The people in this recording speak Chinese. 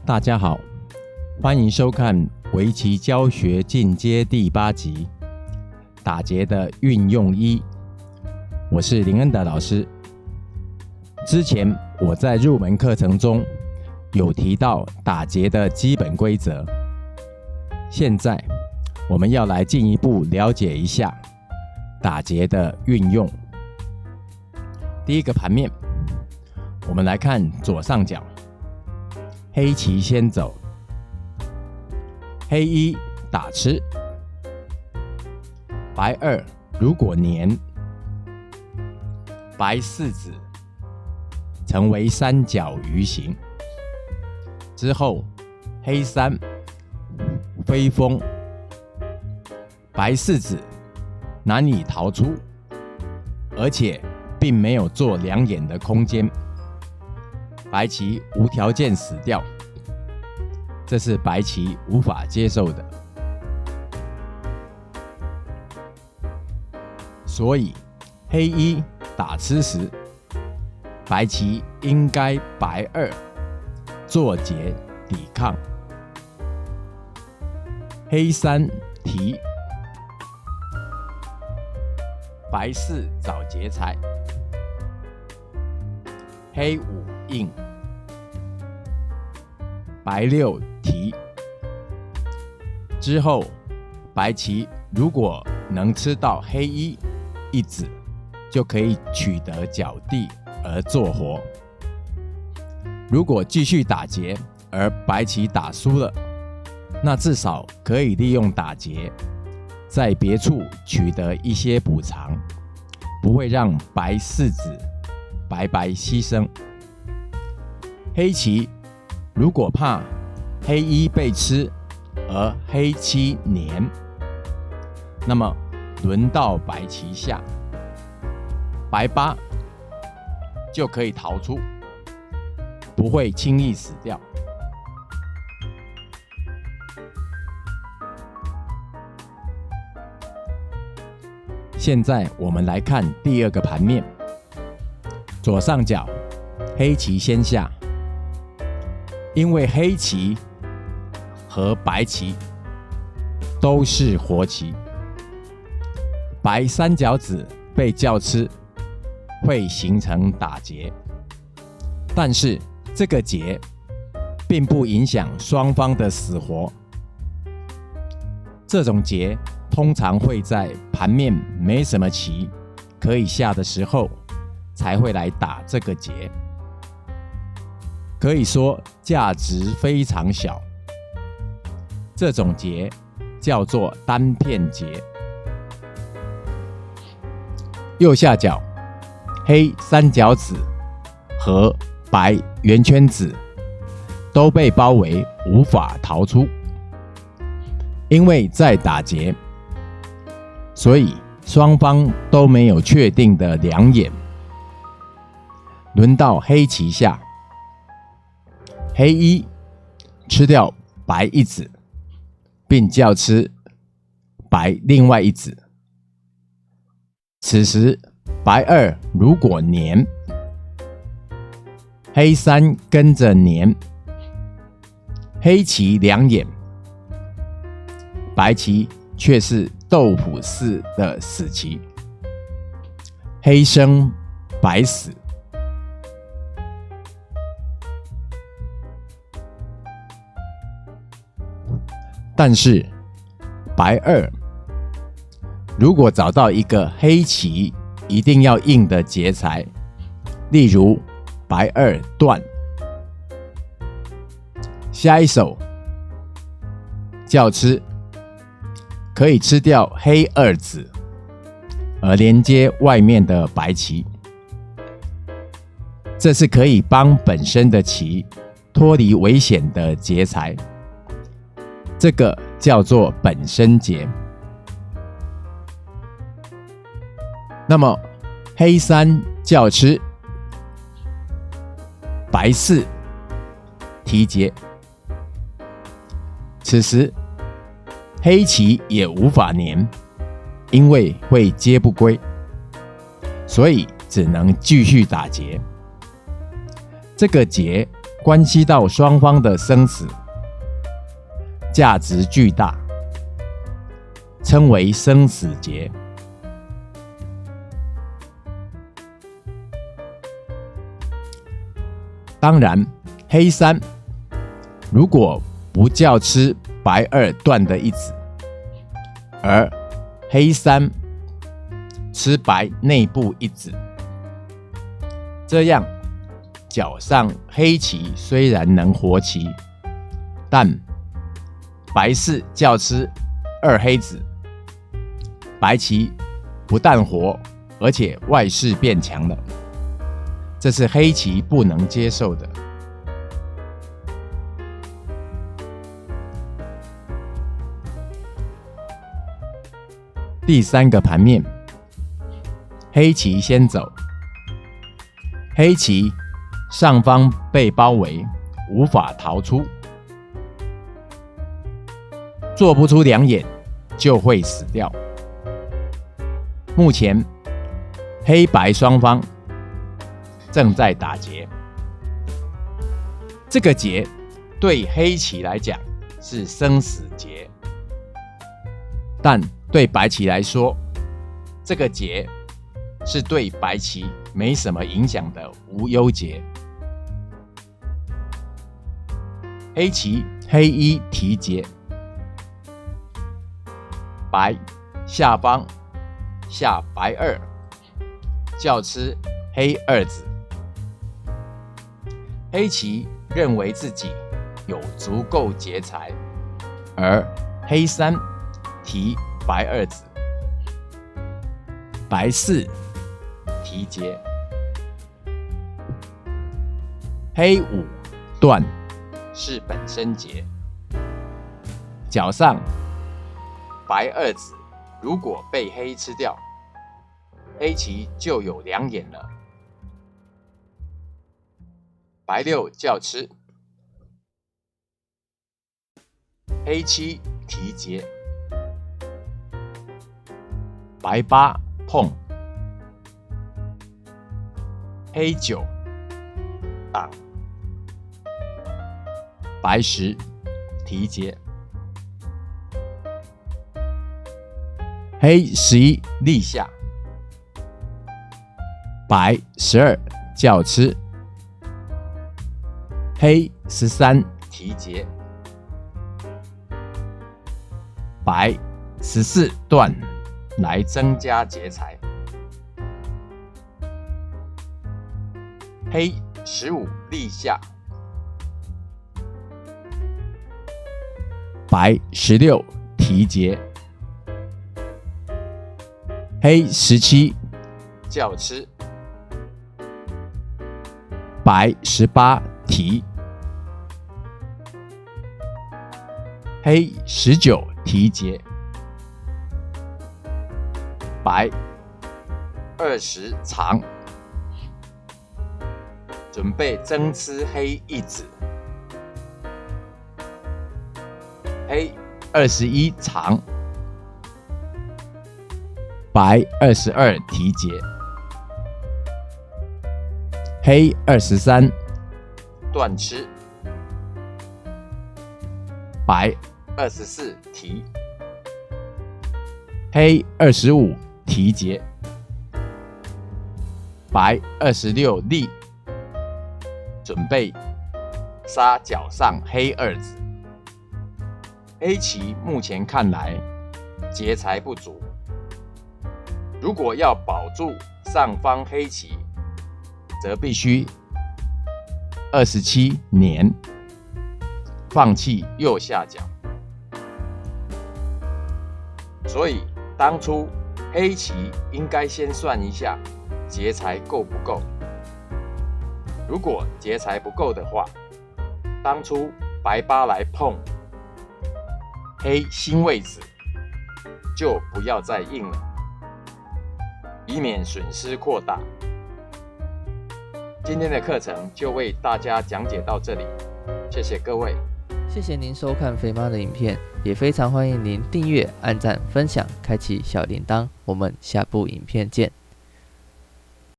大家好，欢迎收看围棋教学进阶第8集打劫的运用1，我是林恩德老师。之前我在入门课程中有提到打劫的基本规则，现在我们要来进一步了解一下打劫的运用。第一个盘面，我们来看左上角，黑棋先走，黑1打吃，白2如果粘，白4子成为三角鱼形，之后黑3飞风，白4子难以逃出，而且并没有做2眼的空间，白棋无条件死掉，这是白棋无法接受的。所以黑1打吃时，白棋应该白2做劫抵抗，黑3提，白4找劫财，黑5应，白6提。之后白棋如果能吃到黑1一子，就可以取得角地而做活。如果继续打劫而白棋打输了，那至少可以利用打劫在别处取得一些补偿，不会让白4子白白牺牲。黑棋如果怕黑1被吃而黑7粘，那么轮到白棋下，白8就可以逃出，不会轻易死掉。现在我们来看第二个盘面，左上角黑棋先下，因为黑棋和白棋都是活棋，白三角子被叫吃会形成打劫，但是这个劫并不影响双方的死活。这种劫通常会在盘面没什么棋可以下的时候才会来打这个劫，可以说价值非常小。这种劫叫做单片劫。右下角黑三角子和白圆圈子都被包围，无法逃出。因为在打劫，所以双方都没有确定的2眼。轮到黑棋下，黑1吃掉白1子，并叫吃白另外1子。此时白2如果粘，黑3跟着粘，黑棋2眼，白棋却是豆腐似的死棋，黑生白死。但是白2如果找到一个黑棋一定要应的劫财，例如白2断，下一手叫吃，可以吃掉黑2子而连接外面的白棋，这是可以帮本身的棋脱离危险的劫财，这个叫做本身劫。那么黑3叫吃，白4提劫，此时黑棋也无法粘，因为会接不归，所以只能继续打劫。这个劫关系到双方的生死，价值巨大，称为生死劫。当然，黑三如果不叫吃白二断的一子，而黑三吃白内部一子，这样角上黑棋虽然能活棋，但白四叫吃二黑子，白棋不但活，而且外势变强了，这是黑棋不能接受的。第三个盘面，黑棋先走，黑棋上方被包围，无法逃出，做不出两眼就会死掉。目前黑白双方正在打劫，这个劫对黑棋来讲是生死劫，但对白棋来说，这个劫是对白棋没什么影响的无忧劫。黑棋黑一提劫，白下方下白二，叫吃黑二子。黑棋认为自己有足够劫财，而黑三提白二子，白四提劫，黑五断是本身劫。角上白二子如果被黑吃掉，黑棋就有两眼了。白六叫吃，黑七提劫，白八碰，黑九挡，白十提劫，黑11立下，白12叫吃，黑13提劫，白14断来增加劫财，黑15立下，白16提劫，黑17叫吃，白18提，黑19提劫，白20藏，准备争吃黑一子，黑21藏，白22提劫，黑23断吃，白24提，黑25提劫，白26立，准备杀角上黑二子。黑棋目前看来劫财不足，如果要保住上方黑棋，则必须27年放弃右下角。所以当初黑棋应该先算一下劫财够不够。如果劫财不够的话，当初白八来碰黑新位子，就不要再应了，以免损失扩大。今天的课程就为大家讲解到这里，谢谢各位。谢谢您收看肥妈的影片，也非常欢迎您订阅、按赞、分享、开启小铃铛。我们下部影片见。